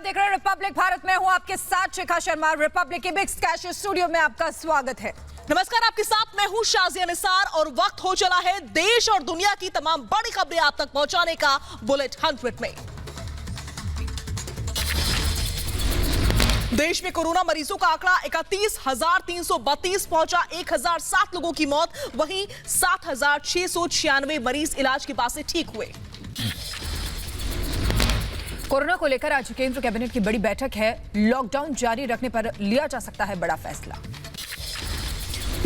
आप देख रहे हैं रिपब्लिक भारत में। हूं आपके साथ शिखा शर्मा। रिपब्लिक के बिग स्कैश स्टूडियो में आपका स्वागत है। नमस्कार, आपके साथ मैं हूं शाजिया निसार और वक्त हो चला है देश और दुनिया की तमाम बड़ी खबरें आप तक पहुंचाने का बुलेट 100 में। देश में कोरोना मरीजों का आंकड़ा 31,332 पहुंचा। 1,007 लोगों की मौत, वहीं 7,696 मरीज इलाज के बाद से ठीक हुए। कोरोना को लेकर आज केंद्र कैबिनेट की बड़ी बैठक है। लॉकडाउन जारी रखने पर लिया जा सकता है बड़ा फैसला।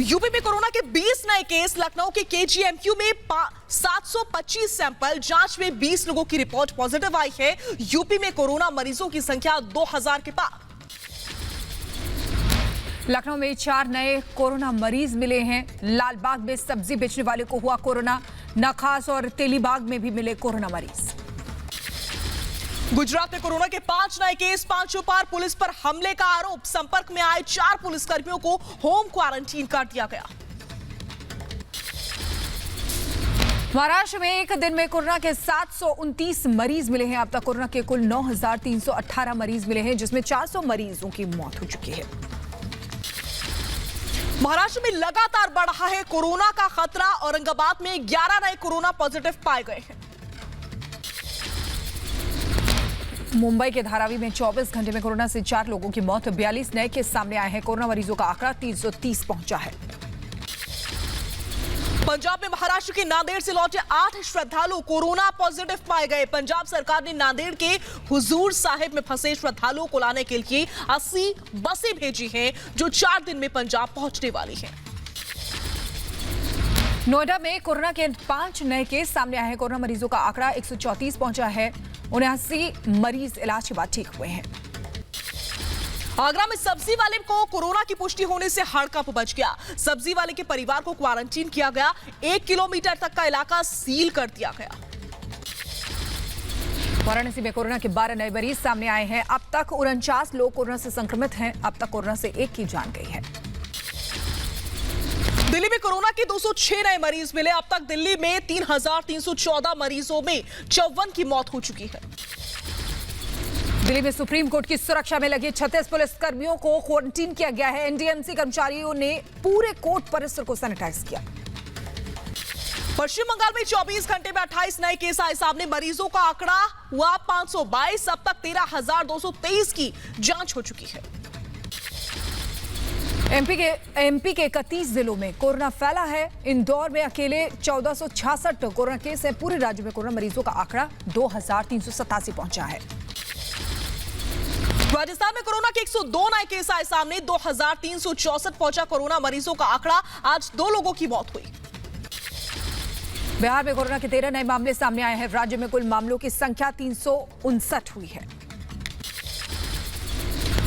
यूपी में कोरोना के 20 नए केस। लखनऊ के केजीएमयू में 725 सैंपल। जांच में 20 लोगों की रिपोर्ट पॉजिटिव आई है। यूपी में कोरोना मरीजों की संख्या 2000 के पार। लखनऊ में 4 नए कोरोना मरीज मिले हैं। लालबाग में सब्जी बेचने वाले को हुआ कोरोना। नखास और तेलीबाग में भी मिले कोरोना मरीज। गुजरात में कोरोना के 5 नए केस। 5 पार पुलिस पर हमले का आरोप। संपर्क में आए 4 पुलिसकर्मियों को होम क्वारंटीन कर दिया गया। महाराष्ट्र में एक दिन में कोरोना के 729 मरीज मिले हैं। अब तक कोरोना के कुल 9,318 मरीज मिले हैं, जिसमें 400 मरीजों की मौत हो चुकी है। महाराष्ट्र में लगातार बढ़ रहा है कोरोना का खतरा। औरंगाबाद में 11 नए कोरोना पॉजिटिव पाए गए हैं। मुंबई के धारावी में 24 घंटे में कोरोना से 4 लोगों की मौत। 42 नए केस सामने आए हैं। कोरोना मरीजों का आंकड़ा 330 पहुंचा है। पंजाब में महाराष्ट्र के नांदेड़ से लौटे 8 श्रद्धालु कोरोना पॉजिटिव पाए गए। पंजाब सरकार ने नांदेड़ के हुजूर साहिब में फंसे श्रद्धालुओं को लाने के लिए 80 बसें भेजी हैं, जो 4 दिन में पंजाब पहुंचने वाली हैं। नोएडा में कोरोना के 5 नए केस सामने आए हैं। कोरोना मरीजों का आंकड़ा 134 पहुंचा है। 79 मरीज इलाज के बाद ठीक हुए हैं। आगरा में सब्जी वाले को कोरोना की पुष्टि होने से हड़कंप मच गया। सब्जी वाले के परिवार को क्वारंटीन किया गया। 1 किलोमीटर तक का इलाका सील कर दिया गया। वाराणसी में कोरोना के 12 नए मरीज सामने आए हैं। अब तक 49 लोग कोरोना से संक्रमित हैं। अब तक कोरोना से 1 की जान गई है। दिल्ली में कोरोना के 206 नए मरीज मिले। अब तक दिल्ली में 3,314 मरीजों में 54 की मौत हो चुकी है। दिल्ली में सुप्रीम कोर्ट की सुरक्षा में लगे 36 पुलिसकर्मियों को क्वारंटीन किया गया है। एनडीएमसी कर्मचारियों ने पूरे कोर्ट परिसर को सैनिटाइज किया। पश्चिम बंगाल में 24 घंटे में 28 नए केस आए सामने। मरीजों का आंकड़ा हुआ 522। अब तक 13,223 की जांच हो चुकी है। एमपी के 31 जिलों में कोरोना फैला है। इंदौर में अकेले 1466 कोरोना केस है। पूरे राज्य में कोरोना मरीजों का आंकड़ा 2,387 पहुंचा है। राजस्थान में कोरोना के 102 नए केस आए सामने। 2,364 पहुंचा कोरोना मरीजों का आंकड़ा। आज 2 लोगों की मौत हुई। बिहार में कोरोना के 13 नए मामले सामने आए हैं। राज्य में कुल मामलों की संख्या 359 हुई है।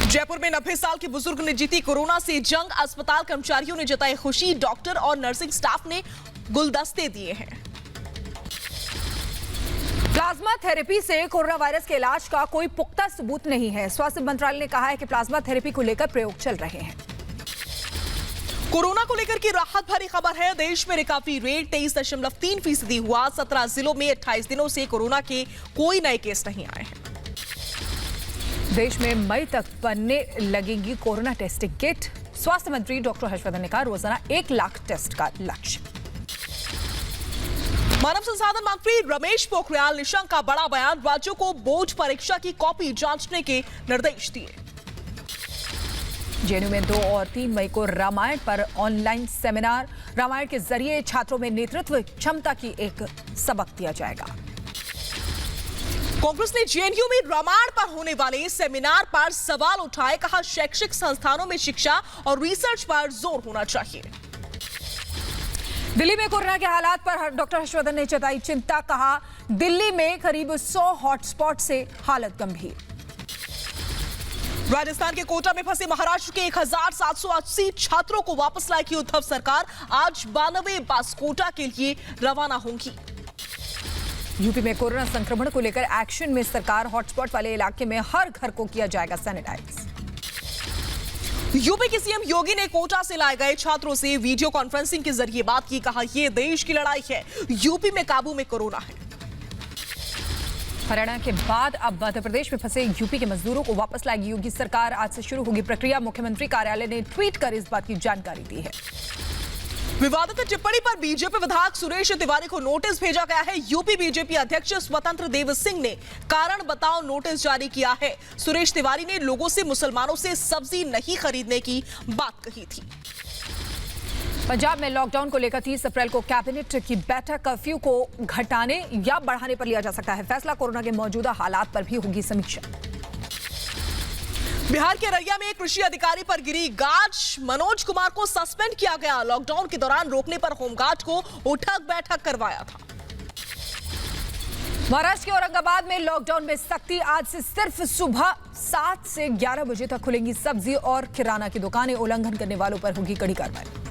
जयपुर में 90 साल के बुजुर्ग ने जीती कोरोना से जंग। अस्पताल कर्मचारियों ने जताई खुशी। डॉक्टर और नर्सिंग स्टाफ ने गुलदस्ते दिए हैं। प्लाज्मा थेरेपी से कोरोना वायरस के इलाज का कोई पुख्ता सबूत नहीं है। स्वास्थ्य मंत्रालय ने कहा है कि प्लाज्मा थेरेपी को लेकर प्रयोग चल रहे हैं। कोरोना को लेकर की राहत भरी खबर है। देश में रिकवरी रेट 23.3% हुआ। 17 जिलों में 28 दिनों से कोरोना के कोई नए केस नहीं आए हैं। देश में मई तक बनने लगेंगी कोरोना टेस्टिंग किट। स्वास्थ्य मंत्री डॉक्टर हर्षवर्धन ने कहा रोजाना 1 लाख टेस्ट का लक्ष्य। मानव संसाधन मंत्री रमेश पोखरियाल निशंक का बड़ा बयान। राज्यों को बोर्ड परीक्षा की कॉपी जांचने के निर्देश दिए। जेएनयू में 2 और 3 मई को रामायण पर ऑनलाइन सेमिनार। रामायण के जरिए छात्रों में नेतृत्व क्षमता की एक सबक दिया जाएगा। कांग्रेस ने जेएनयू में रामायण पर होने वाले सेमिनार पर सवाल उठाए। कहा शैक्षिक संस्थानों में शिक्षा और रिसर्च पर जोर होना चाहिए। दिल्ली में कोरोना के हालात पर डॉक्टर हर्षवर्धन ने जताई चिंता। कहा दिल्ली में करीब 100 हॉटस्पॉट से हालत गंभीर। राजस्थान के कोटा में फंसे महाराष्ट्र के 1,780 छात्रों को वापस लाएगी उद्धव सरकार। आज 92 बस कोटा के लिए रवाना होंगी। यूपी में कोरोना संक्रमण को लेकर एक्शन में सरकार। हॉटस्पॉट वाले इलाके में हर घर को किया जाएगा सैनिटाइज। यूपी के सीएम योगी ने कोटा से लाए गए छात्रों से वीडियो कॉन्फ्रेंसिंग के जरिए बात की। कहा यह देश की लड़ाई है। यूपी में काबू में कोरोना है। हरियाणा के बाद अब मध्य प्रदेश में फंसे यूपी के मजदूरों को वापस लाएगी योगी सरकार। आज से शुरू होगी प्रक्रिया। मुख्यमंत्री कार्यालय ने ट्वीट कर इस बात की जानकारी दी है। विवादित टिप्पणी पर बीजेपी विधायक सुरेश तिवारी को नोटिस भेजा गया है। यूपी बीजेपी अध्यक्ष स्वतंत्र देव सिंह ने कारण बताओ नोटिस जारी किया है। सुरेश तिवारी ने लोगों से मुसलमानों से सब्जी नहीं खरीदने की बात कही थी। पंजाब में लॉकडाउन को लेकर 30 अप्रैल को कैबिनेट की बैठक। कर्फ्यू को घटाने या बढ़ाने पर लिया जा सकता है फैसला। कोरोना के मौजूदा हालात पर भी होगी समीक्षा। बिहार के अररिया में कृषि अधिकारी पर गिरी गाज। मनोज कुमार को सस्पेंड किया गया। लॉकडाउन के दौरान रोकने पर होमगार्ड को उठक बैठक करवाया था। महाराष्ट्र के औरंगाबाद में लॉकडाउन में सख्ती। आज से सिर्फ सुबह 7 से 11 बजे तक खुलेंगी सब्जी और किराना की दुकानें। उल्लंघन करने वालों पर होगी कड़ी कार्रवाई।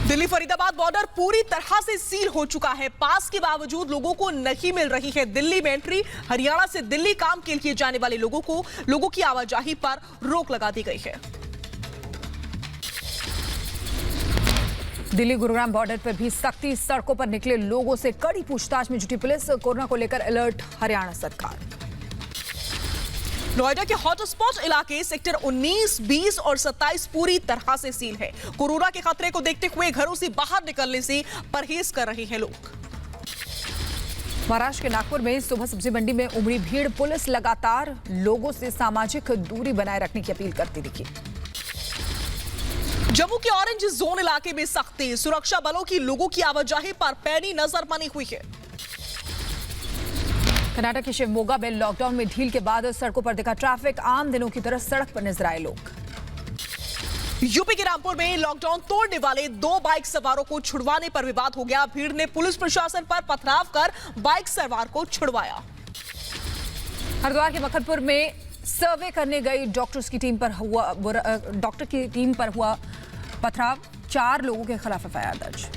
दिल्ली फरीदाबाद बॉर्डर पूरी तरह से सील हो चुका है। पास के बावजूद लोगों को नहीं मिल रही है दिल्ली में एंट्री। हरियाणा से दिल्ली काम के लिए जाने वाले लोगों की आवाजाही पर रोक लगा दी गई है। दिल्ली गुरुग्राम बॉर्डर पर भी सख्ती। सड़कों पर निकले लोगों से कड़ी पूछताछ में जुटी पुलिस। कोरोना को लेकर अलर्ट हरियाणा सरकार। नोएडा के हॉटस्पॉट इलाके सेक्टर 19, 20 और 27 पूरी तरह से सील है। कोरोना के खतरे को देखते हुए घरों से बाहर निकलने से परहेज कर रहे हैं लोग। महाराष्ट्र के नागपुर में सुबह सब्जी मंडी में उमड़ी भीड़। पुलिस लगातार लोगों से सामाजिक दूरी बनाए रखने की अपील करती दिखी। जम्मू के ऑरेंज जोन इलाके में सख्ती। सुरक्षा बलों की लोगों की आवाजाही पर पैनी नजर बनी हुई है। कर्नाटक के शिवमोगा में लॉकडाउन में ढील के बाद सड़कों पर दिखा ट्रैफिक। आम दिनों की तरह सड़क पर नजर आए लोग। यूपी के रामपुर में लॉकडाउन तोड़ने वाले 2 बाइक सवारों को छुड़वाने पर विवाद हो गया। भीड़ ने पुलिस प्रशासन पर पथराव कर बाइक सवार को छुड़वाया। हरिद्वार के मखनपुर में सर्वे करने गई डॉक्टर की टीम पर हुआ पथराव। 4 लोगों के खिलाफ एफआईआर दर्ज।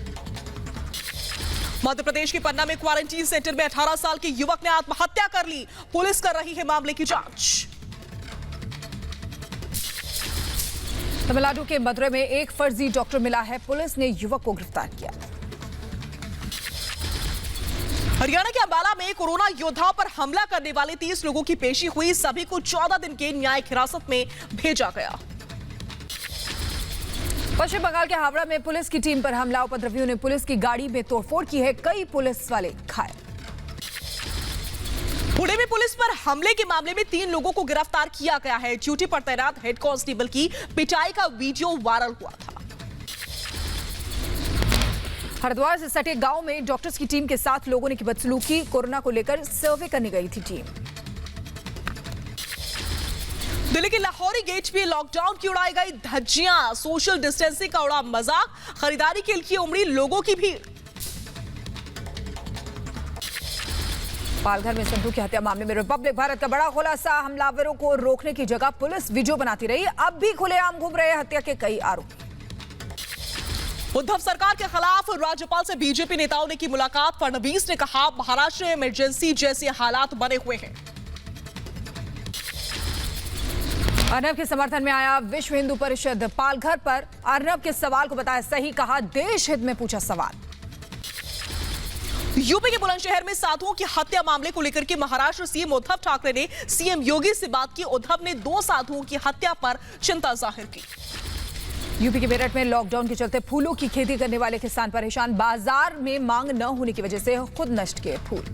मध्य प्रदेश के पन्ना में क्वारंटीन सेंटर में 18 साल के युवक ने आत्महत्या कर ली। पुलिस कर रही है मामले की जांच। तमिलनाडु के मदुरै में एक फर्जी डॉक्टर मिला है। पुलिस ने युवक को गिरफ्तार किया। हरियाणा के अंबाला में कोरोना योद्धाओं पर हमला करने वाले 30 लोगों की पेशी हुई। सभी को 14 दिन के न्यायिक हिरासत में भेजा गया। पश्चिम बंगाल के हावड़ा में पुलिस की टीम पर हमला। उपद्रवियों ने पुलिस की गाड़ी में तोड़फोड़ की है। कई पुलिस वाले घायल। पुणे में पुलिस पर हमले के मामले में 3 लोगों को गिरफ्तार किया गया है। ड्यूटी पर तैनात हेड कांस्टेबल की पिटाई का वीडियो वायरल हुआ था। हरिद्वार से सटे गांव में डॉक्टर्स की टीम के साथ लोगों ने की बदसलूकी। कोरोना को लेकर सर्वे करने गई थी टीम। दिल्ली के लाहौरी गेट पे लॉकडाउन की उड़ाई गई धज्जियां। सोशल डिस्टेंसिंग का उड़ा मजाक। खरीदारी के लिए उमड़ी लोगों की भीड़। पालघर में संधू की हत्या मामले में रिपब्लिक भारत का बड़ा खुलासा। हमलावरों को रोकने की जगह पुलिस वीडियो बनाती रही। अब भी खुलेआम घूम रहे हत्या के कई आरोपी। उद्धव सरकार के खिलाफ राज्यपाल से बीजेपी नेताओं ने की मुलाकात। फडणवीस ने कहा महाराष्ट्र में इमरजेंसी जैसे हालात बने हुए हैं। अर्नब के समर्थन में आया विश्व हिंदू परिषद। पालघर पर अर्नब के सवाल को बताया सही। कहा देश हित में पूछा सवाल। यूपी के बुलंदशहर में साधुओं की हत्या मामले को लेकर के महाराष्ट्र सीएम उद्धव ठाकरे ने सीएम योगी से बात की। उद्धव ने 2 साधुओं की हत्या पर चिंता जाहिर की। यूपी के मेरठ में लॉकडाउन के चलते फूलों की खेती करने वाले किसान परेशान। बाजार में मांग न होने की वजह से खुद नष्ट किए फूल।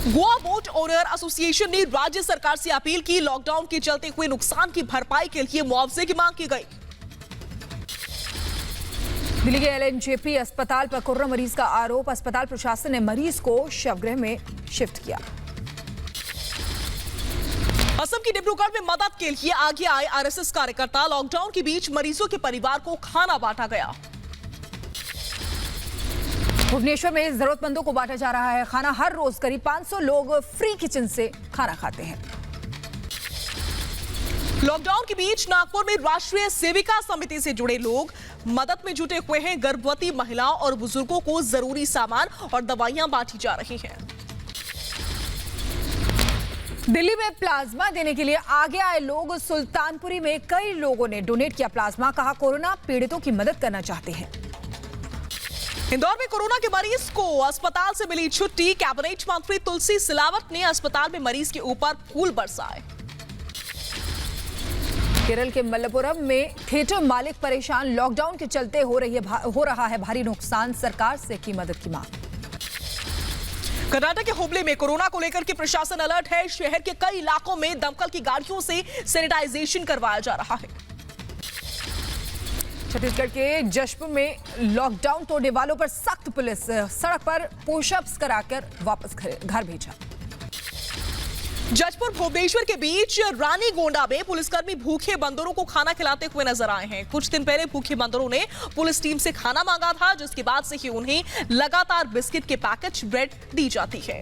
गोवा बोट ओनर एसोसिएशन ने राज्य सरकार से अपील की। लॉकडाउन के चलते हुए नुकसान की भरपाई के लिए मुआवजे की मांग की गई। दिल्ली के एलएनजेपी अस्पताल पर कोरोना मरीज का आरोप। अस्पताल प्रशासन ने मरीज को शवगृह में शिफ्ट किया। असम की डिब्रूगढ़ में मदद के लिए आगे आए आरएसएस कार्यकर्ता। लॉकडाउन के बीच मरीजों के परिवार को खाना बांटा गया। भुवनेश्वर में जरूरतमंदों को बांटा जा रहा है खाना। हर रोज करीब 500 लोग फ्री किचन से खाना खाते हैं। लॉकडाउन के बीच नागपुर में राष्ट्रीय सेविका समिति से जुड़े लोग मदद में जुटे हुए हैं। गर्भवती महिलाओं और बुजुर्गों को जरूरी सामान और दवाइयां बांटी जा रही हैं। दिल्ली में प्लाज्मा देने के लिए आगे आए लोग। सुल्तानपुरी में कई लोगों ने डोनेट किया प्लाज्मा। कहा कोरोना पीड़ितों की मदद करना चाहते हैं। इंदौर में कोरोना के मरीज को अस्पताल से मिली छुट्टी। कैबिनेट मंत्री तुलसी सिलावट ने अस्पताल में मरीज के ऊपर फूल बरसाए। केरल के मलप्पुरम में थिएटर मालिक परेशान, लॉकडाउन के चलते हो रहा है भारी नुकसान, सरकार से की मदद की मांग। कर्नाटक के हुबली में कोरोना को लेकर के प्रशासन अलर्ट है। शहर के कई इलाकों में दमकल की गाड़ियों से सैनिटाइजेशन करवाया जा रहा है। छत्तीसगढ़ के जशपुर में लॉकडाउन तोड़ने वालों पर सख्त, पुलिस सड़क पर पुशअप्स कराकर वापस घर भेजा। जशपुर भुवनेश्वर के बीच रानीगोंडा में पुलिसकर्मी भूखे बंदरों को खाना खिलाते हुए नजर आए हैं। कुछ दिन पहले भूखे बंदरों ने पुलिस टीम से खाना मांगा था, जिसके बाद से ही उन्हें लगातार बिस्किट के पैकेट, ब्रेड दी जाती है।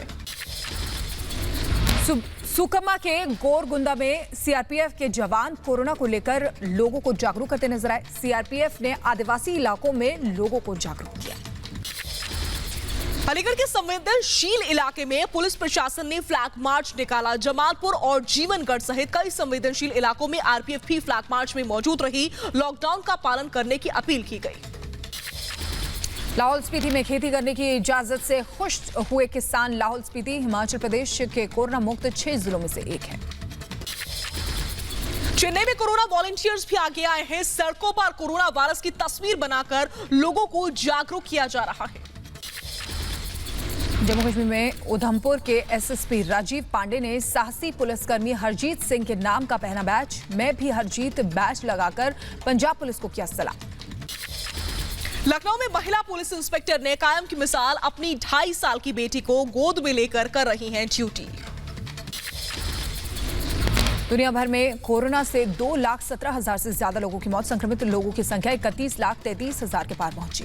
सुकमा के गोरगुंदा में सीआरपीएफ के जवान कोरोना को लेकर लोगों को जागरूक करते नजर आए। सीआरपीएफ ने आदिवासी इलाकों में लोगों को जागरूक किया। अलीगढ़ के संवेदनशील इलाके में पुलिस प्रशासन ने फ्लैग मार्च निकाला। जमालपुर और जीवनगढ़ सहित कई संवेदनशील इलाकों में आरपीएफ भी फ्लैग मार्च में मौजूद रही। लॉकडाउन का पालन करने की अपील की गई। लाहौल स्पीति में खेती करने की इजाजत से खुश हुए किसान। लाहौल स्पीति हिमाचल प्रदेश के कोरोना मुक्त 6 जिलों में से एक है। चेन्नई में कोरोना वॉलंटियर्स भी आगे आए हैं। सड़कों पर कोरोना वायरस की तस्वीर बनाकर लोगों को जागरूक किया जा रहा है। जम्मू कश्मीर में उधमपुर के एसएसपी राजीव पांडे ने साहसी पुलिसकर्मी हरजीत सिंह के नाम का पहना बैच। मैं भी हरजीत बैच लगाकर पंजाब पुलिस को किया सलाम। लखनऊ में महिला पुलिस इंस्पेक्टर ने कायम की मिसाल, अपनी 2.5 साल की बेटी को गोद में लेकर कर रही हैं ड्यूटी। दुनिया भर में कोरोना से 2,17,000 से ज्यादा लोगों की मौत। संक्रमित लोगों की संख्या 31,33,000 के पार पहुंची।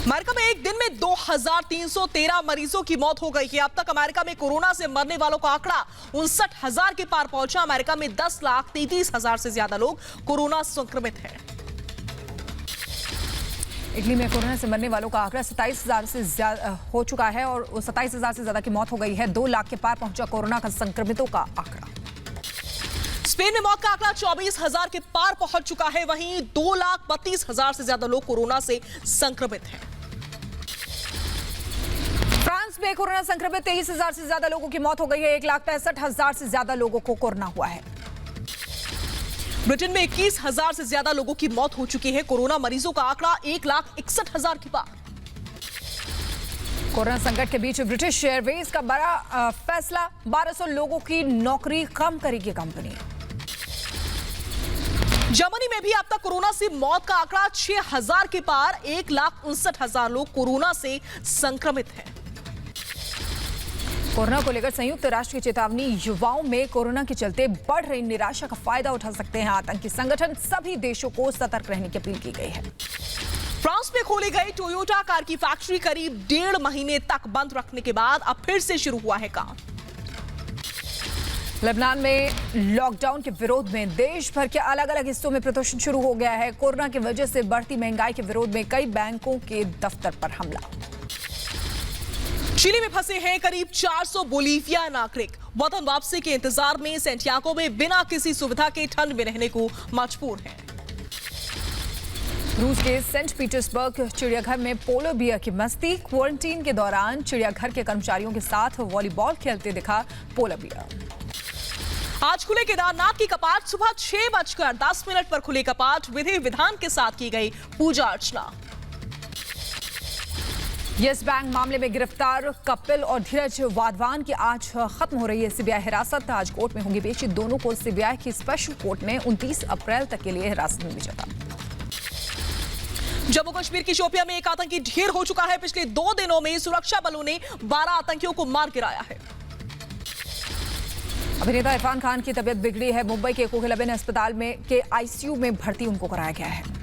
अमेरिका में एक दिन में 2,313 मरीजों की मौत हो गई है। अब तक अमेरिका में कोरोना से मरने वालों का आंकड़ा 59,000 के पार पहुंचा। अमेरिका में 10,33,000 से ज्यादा लोग कोरोना संक्रमित हैं। इटली में कोरोना से मरने वालों का आंकड़ा 27,000 से ज्यादा हो चुका है और 27,000 से ज्यादा की मौत हो गई है। 2 लाख के पार पहुंचा कोरोना का संक्रमितों का आंकड़ा। स्पेन में मौत का आंकड़ा 24,000 के पार पहुंच चुका है। वहीं 2,32,000 से ज्यादा लोग कोरोना से संक्रमित हैं। फ्रांस में कोरोना संक्रमित 23,000 से ज्यादा लोगों की मौत हो गई है। 1,65,000 से ज्यादा लोगों को कोरोना हुआ है। ब्रिटेन में 21,000 से ज्यादा लोगों की मौत हो चुकी है। कोरोना मरीजों का आंकड़ा 1,61,000 के पार। कोरोना संकट के बीच ब्रिटिश एयरवेज का बड़ा फैसला, 1,200 लोगों की नौकरी कम करेगी कंपनी। जर्मनी में भी अब तक कोरोना से मौत का आंकड़ा 6,000 के पार। 1,59,000 लोग कोरोना से संक्रमित हैं। कोरोना को लेकर संयुक्त राष्ट्र की चेतावनी, युवाओं में कोरोना के चलते बढ़ रही निराशा का फायदा उठा सकते हैं आतंकी संगठन। सभी देशों को सतर्क रहने की अपील की गई है। फ्रांस में खोली गई टोयोटा कार की फैक्ट्री करीब 1.5 महीने तक बंद रखने के बाद अब फिर से शुरू हुआ है काम। लेबनान में लॉकडाउन के विरोध में देश भर के अलग अलग हिस्सों में प्रदर्शन शुरू हो गया है। कोरोना की वजह से बढ़ती महंगाई के विरोध में कई बैंकों के दफ्तर पर हमला। चिली में फंसे हैं करीब 400 बोलीविया नागरिक। वतन वापसी के इंतजार में सैंटियागो में बिना किसी सुविधा के ठंड में रहने को मजबूर हैं। रूस के सेंट पीटर्सबर्ग चिड़ियाघर में पोलो बियर की मस्ती। क्वारंटीन के दौरान चिड़ियाघर के कर्मचारियों के साथ वॉलीबॉल खेलते दिखा पोलो बियर। आज खुले केदारनाथ की कपाट। सुबह 6:10 पर खुले कपाट। विधि विधान के साथ की गई पूजा अर्चना। यस बैंक मामले में गिरफ्तार कपिल और धीरज वाधवान की आज खत्म हो रही है सीबीआई हिरासत। आज कोर्ट में होंगी पेशी। दोनों को सीबीआई की स्पेशल कोर्ट ने 29 अप्रैल तक के लिए हिरासत में भेजा था। जम्मू कश्मीर की शोपियां में एक आतंकी ढेर हो चुका है। पिछले 2 दिनों में सुरक्षा बलों ने 12 आतंकियों को मार गिराया है। अभिनेता इरफान खान की तबीयत बिगड़ी है। मुंबई के कोकिलाबेन अस्पताल में के आईसीयू में भर्ती उनको कराया गया है।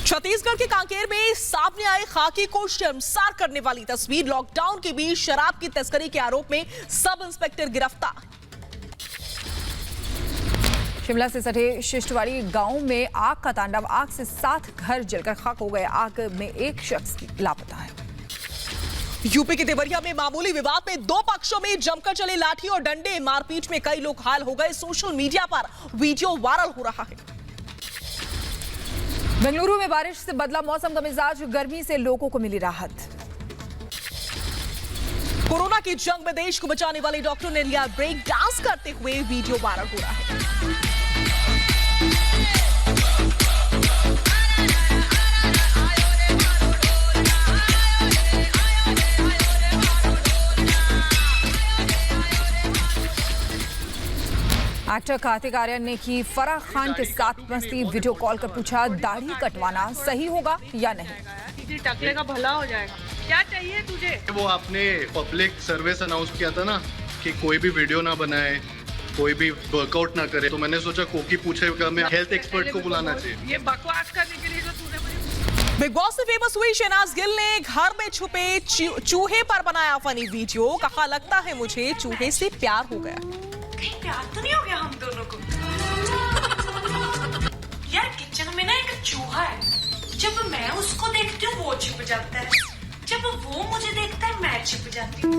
छत्तीसगढ़ के कांकेर में सामने आई खाकी को शर्मसार करने वाली तस्वीर। लॉकडाउन के बीच शराब की तस्करी के आरोप में सब इंस्पेक्टर गिरफ्तार। शिमला से सटे शिष्टवाड़ी गांव में आग का तांडव। आग से 7 घर जलकर खाक हो गए। आग में एक शख्स लापता है। यूपी के देवरिया में मामूली विवाद में 2 पक्षों में जमकर चले लाठी और डंडे। मारपीट में कई लोग घायल हो गए। सोशल मीडिया पर वीडियो वायरल हो रहा है। बेंगलुरु में बारिश से बदला मौसम का मिजाज, गर्मी से लोगों को मिली राहत। कोरोना की जंग में देश को बचाने वाले डॉक्टर ने लिया ब्रेक, डांस करते हुए वीडियो वायरल हो रहा है। एक्टर कार्तिक आर्यन ने की फराह खान के साथ मस्ती, वीडियो कॉल कर पूछा दाढ़ी कटवाना सही होगा या नहीं। टकले का भला हो जाएगा, क्या चाहिए तुझे? वो आपने पब्लिक सर्विस अनाउंस किया था ना कि कोई भी वीडियो ना बनाए, कोई भी वर्कआउट ना करे, तो मैंने सोचा कोकी पूछेगा, मैं हेल्थ एक्सपर्ट को बुलाना चाहिए। ये बकवास करने के लिए जो तूने मुझे बिग बॉस से फेमस हुई शहनाज गिल ने घर में छुपे चूहे पर बनाया फनी वीडियो, कहा लगता है मुझे चूहे से प्यार हो गया। कहीं प्यार तो नहीं हो गया हम दोनों को? यार किचन में ना एक चूहा है, जब मैं उसको देखती हूँ वो छिप जाता है, जब वो मुझे देखता है मैं छिप जाती हूँ।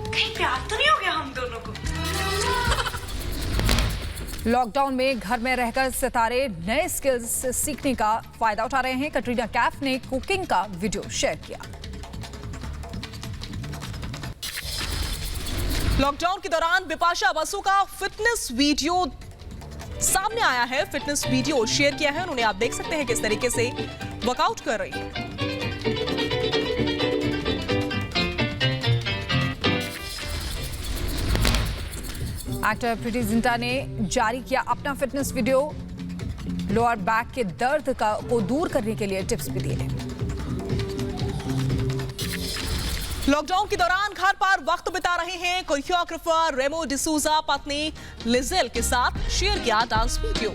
कहीं प्यार तो नहीं हो गया हम दोनों को? लॉकडाउन में घर में रहकर सितारे नए स्किल्स सीखने का फायदा उठा रहे हैं। कटरीना कैफ ने कुकिंग का वीडियो शेयर किया। लॉकडाउन के दौरान बिपाशा बसु का फिटनेस वीडियो सामने आया है। फिटनेस वीडियो शेयर किया है उन्होंने, आप देख सकते हैं किस तरीके से वर्कआउट कर रही है। एक्टर प्रीति जिंटा ने जारी किया अपना फिटनेस वीडियो, लोअर बैक के दर्द को दूर करने के लिए टिप्स भी दिए। लॉकडाउन के दौरान घर पर वक्त बिता रहे हैं कोरियोग्राफर रेमो डिसूजा, पत्नी लिजेल के साथ शेयर किया डांस वीडियो।